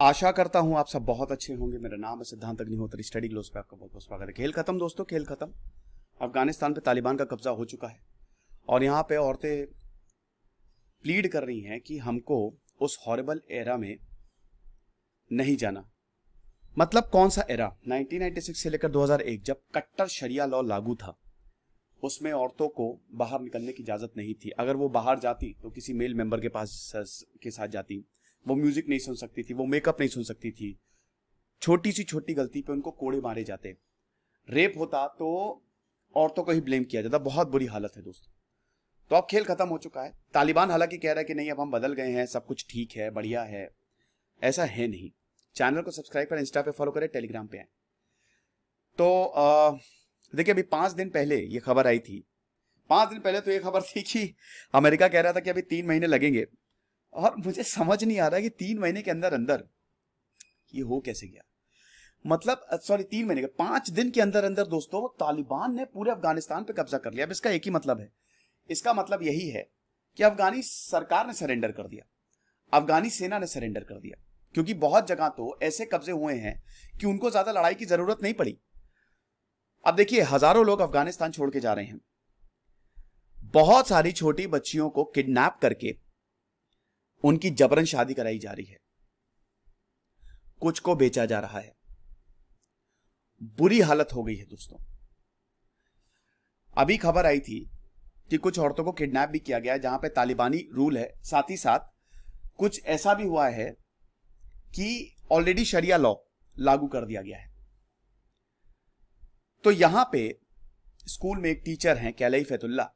आशा करता हूं आप सब बहुत अच्छे होंगे। मेरा नाम है सिद्धांत अग्निहोत्री। स्टडी ग्लोस पे आपका बहुत बहुत स्वागत है। खेल खत्म दोस्तों, खेल खत्म। अफगानिस्तान पे तालिबान का कब्जा हो चुका है और यहाँ पे औरतें प्लीड कर रही हैं कि हमको उस हॉरिबल एरा में नहीं जाना। मतलब कौन सा एरा? 1996 से लेकर 2001 जब कट्टर शरिया लॉ लागू था, उसमें औरतों को बाहर निकलने की इजाजत नहीं थी। अगर वो बाहर जाती तो किसी मेल मेंबर के साथ जाती। वो म्यूजिक नहीं सुन सकती थी, वो मेकअप नहीं सुन सकती थी। छोटी सी छोटी गलती पे उनको कोड़े मारे जाते। रेप होता तो औरतों को ही ब्लेम किया जाता। बहुत बुरी हालत है दोस्तों। तो अब खेल खत्म हो चुका है। तालिबान हालांकि कह रहा है कि नहीं, अब हम बदल गए हैं, सब कुछ ठीक है, बढ़िया है। ऐसा है नहीं। चैनल को सब्सक्राइब करें, इंस्टा पे फॉलो करें, टेलीग्राम पे आए। तो देखिए, अभी 5 दिन पहले ये खबर आई थी। 5 दिन पहले तो ये खबर थी कि अमेरिका कह रहा था कि अभी 3 महीने लगेंगे। और मुझे समझ नहीं आ रहा कि 3 महीने के अंदर अंदर ये हो कैसे गया। मतलब सॉरी, 3 महीने के 5 दिन के अंदर अंदर दोस्तों तालिबान ने पूरे अफगानिस्तान पे कब्जा कर लिया। अब इसका एक ही मतलब है। इसका मतलब यही है कि अफगानी सरकार ने सरेंडर कर दिया, अफगानी सेना ने सरेंडर कर दिया। क्योंकि बहुत जगह तो ऐसे कब्जे हुए हैं कि उनको ज्यादा लड़ाई की जरूरत नहीं पड़ी। अब देखिए, हजारों लोग अफगानिस्तान छोड़ के जा रहे हैं। बहुत सारी छोटी बच्चियों को किडनैप करके उनकी जबरन शादी कराई जा रही है। कुछ को बेचा जा रहा है। बुरी हालत हो गई है दोस्तों। अभी खबर आई थी कि कुछ औरतों को किडनैप भी किया गया है, जहां पे तालिबानी रूल है। साथ ही साथ कुछ ऐसा भी हुआ है कि ऑलरेडी शरिया लॉ लागू कर दिया गया है। तो यहां पे स्कूल में एक टीचर हैं कैलई फैतुल्ला।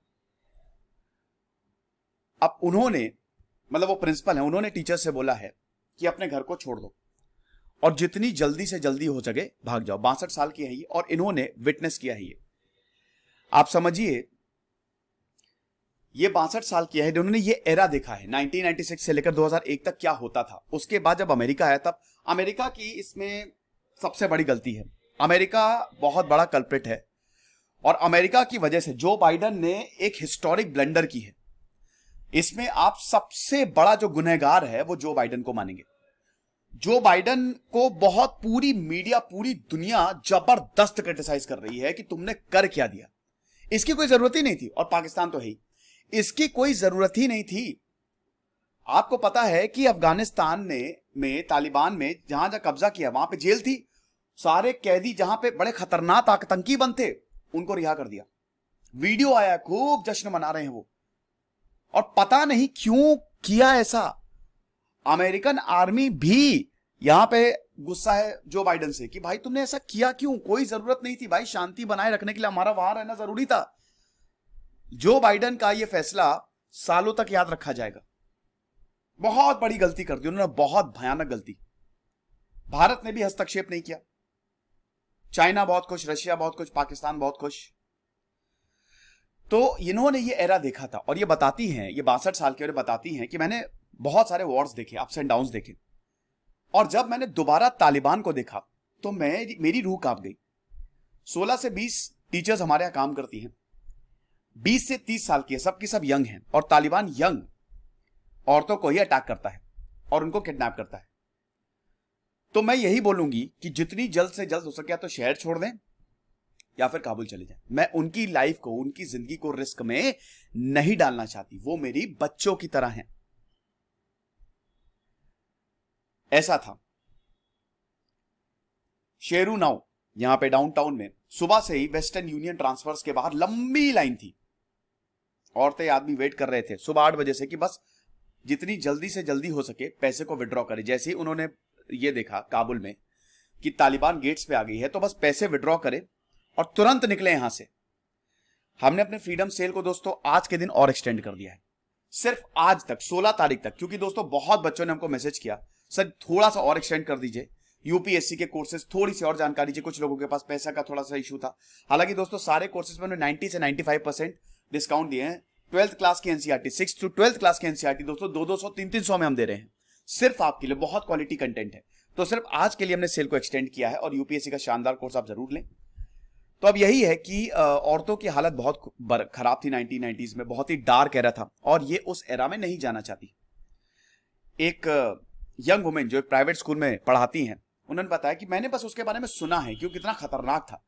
अब उन्होंने, मतलब वो प्रिंसिपल हैं, उन्होंने टीचर से बोला है कि अपने घर को छोड़ दो और जितनी जल्दी से जल्दी हो सके भाग जाओ। 62 साल की है ये और इन्होंने विटनेस किया है ये। आप समझिए, ये 62 साल की है, इन्होंने ये एरा देखा है 1996 से लेकर 2001 तक क्या होता था। उसके बाद जब अमेरिका आया, तब अमेरिका की इसमें सबसे बड़ी गलती है। अमेरिका बहुत बड़ा कल्प्रिट है और अमेरिका की वजह से जो बाइडन ने एक हिस्टोरिक ब्लंडर की है। इसमें आप सबसे बड़ा जो गुनहगार है वो जो बाइडन को मानेंगे। जो बाइडन को बहुत पूरी मीडिया, पूरी दुनिया जबरदस्त क्रिटिसाइज कर रही है कि तुमने कर क्या दिया। इसकी कोई जरूरत ही नहीं थी। और पाकिस्तान तो है ही, इसकी कोई जरूरत ही नहीं थी। आपको पता है कि अफगानिस्तान में तालिबान में जहां जहां कब्जा किया वहां पे जेल थी। सारे कैदी जहां पे बड़े खतरनाक आतंकी बंद थे, उनको रिहा कर दिया। वीडियो आया, खूब जश्न मना रहे हैं वो। और पता नहीं क्यों किया ऐसा। अमेरिकन आर्मी भी यहां पे गुस्सा है जो बाइडन से कि भाई तुमने ऐसा किया क्यों? कोई जरूरत नहीं थी भाई। शांति बनाए रखने के लिए हमारा वहां रहना जरूरी था। जो बाइडन का यह फैसला सालों तक याद रखा जाएगा। बहुत बड़ी गलती कर दी उन्होंने, बहुत भयानक गलती। भारत ने भी हस्तक्षेप नहीं किया। चाइना बहुत खुश, रशिया बहुत खुश, पाकिस्तान बहुत खुश। तो इन्होंने ये एरा देखा था और ये बताती हैं, ये 62 साल की, और बताती हैं कि मैंने बहुत सारे वॉर्स देखे, अप्स एंड डाउन्स देखे। और जब मैंने दोबारा तालिबान को देखा तो मेरी रूह कांप गई। 16 से 20 टीचर्स हमारे यहां काम करती हैं। 20 से 30 साल की है, सबकी सब यंग हैं। और तालिबान यंग औरतों को ही अटैक करता है और उनको किडनैप करता है। तो मैं यही बोलूंगी कि जितनी जल्द से जल्द हो सके तो शहर छोड़ दें या फिर काबुल चले जाएं। मैं उनकी लाइफ को, उनकी जिंदगी को रिस्क में नहीं डालना चाहती। वो मेरी बच्चों की तरह हैं। ऐसा था शेरू नाउ, यहां पे डाउनटाउन में सुबह से ही वेस्टर्न यूनियन ट्रांसफर्स के बाहर लंबी लाइन थी। औरतें, आदमी वेट कर रहे थे सुबह 8 बजे से कि बस जितनी जल्दी से जल्दी हो सके पैसे को विड्रॉ करें। जैसे ही उन्होंने ये देखा काबुल में कि तालिबान गेट्स पे आ गई है, तो बस पैसे विड्रॉ करें और तुरंत निकले यहां से। हमने अपने फ्रीडम सेल को दोस्तों आज के दिन और एक्सटेंड कर दिया है, सिर्फ आज तक, 16 तारीख तक। क्योंकि दोस्तों बहुत बच्चों ने हमको मैसेज किया, सर थोड़ा सा और एक्सटेंड कर दीजिए, यूपीएससी के कोर्सेज थोड़ी सी और जानकारी चाहिए। कुछ लोगों के पास पैसा का थोड़ा सा इशू था। हालांकि दोस्तों सारे कोर्सेज में 90 से 95% डिस्काउंट दिए हैं। 12th क्लास की NCERT, 6th to 12th class की एनसीईआरटी दोस्तों 200, 300 में हम दे रहे हैं, सिर्फ आपके लिए। बहुत क्वालिटी कंटेंट है। तो सिर्फ आज के लिए हमने सेल को एक्सटेंड किया है और यूपीएससी का शानदार कोर्स आप जरूर लें। तो अब यही है कि औरतों की हालत बहुत खराब थी 1990s में, बहुत ही डार्क एरा था और ये उस एरा में नहीं जाना चाहती। एक यंग वुमेन जो एक प्राइवेट स्कूल में पढ़ाती हैं, उन्होंने बताया कि मैंने बस उसके बारे में सुना है कि वो कितना खतरनाक था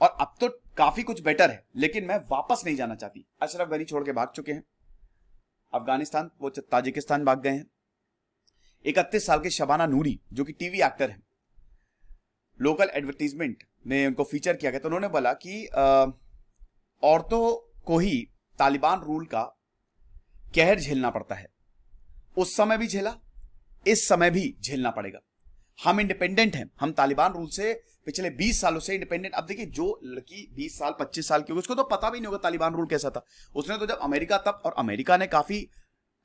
और अब तो काफी कुछ बेटर है, लेकिन मैं वापस नहीं जाना चाहती। अशरफ गनी छोड़ के भाग चुके हैं अफगानिस्तान, वो ताजिकिस्तान भाग गए हैं। 31 साल के शबाना नूरी जो कि टीवी एक्टर हैं, लोकल एडवर्टीजमेंट में उनको फीचर किया गया, तो उन्होंने बोला कि औरतों को ही तालिबान रूल का कहर झेलना पड़ता है। उस समय भी झेला, इस समय भी झेलना पड़ेगा। हम इंडिपेंडेंट हैं, हम तालिबान रूल से पिछले 20 सालों से इंडिपेंडेंट। अब देखिए, जो लड़की 20 साल 25 साल की होगी उसको तो पता भी नहीं होगा तालिबान रूल कैसा था। उसने तो जब अमेरिका तब, और अमेरिका ने काफी,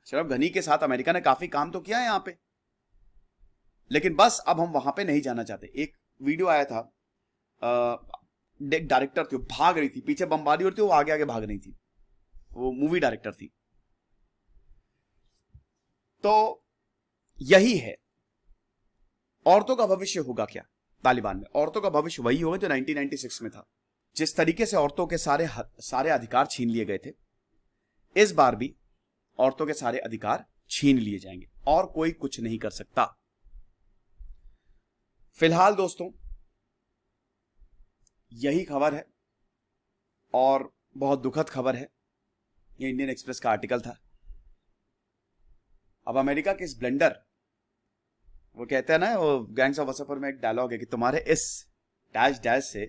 अशरफ गनी के साथ अमेरिका ने काफी काम तो किया है यहां पे, लेकिन बस अब हम वहां पे नहीं जाना चाहते। एक वीडियो आया था, एक डायरेक्टर थी, वो भाग रही थी, पीछे बमबारी हो रही थी, वो आगे आगे भाग रही थी, वो मूवी डायरेक्टर थी। तो यही है, औरतों का भविष्य होगा क्या तालिबान में? औरतों का भविष्य वही होगा जो 1996 में था। जिस तरीके से औरतों के सारे अधिकार छीन लिए गए थे, इस बार भी औरतों के सारे अधिकार छीन लिए जाएंगे और कोई कुछ नहीं कर सकता। फिलहाल दोस्तों यही खबर है और बहुत दुखद खबर है। ये इंडियन एक्सप्रेस का आर्टिकल था। अब अमेरिका के इस ब्लेंडर, वो कहते हैं ना, वो गैंग्स ऑफ वासेपुर में एक डायलॉग है कि तुम्हारे इस डैश डैश से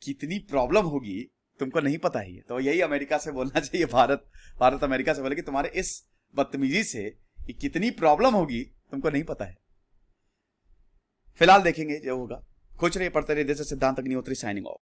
कितनी प्रॉब्लम होगी तुमको नहीं पता ही है। तो यही अमेरिका से बोलना चाहिए, भारत अमेरिका से बोले कि तुम्हारे इस बदतमीजी से कितनी प्रॉब्लम होगी तुमको नहीं पता है। फिलहाल देखेंगे जो होगा। खुश रहिए, पढ़ते रहिए। सिद्धांत अग्निहोत्री साइनिंग ऑफ।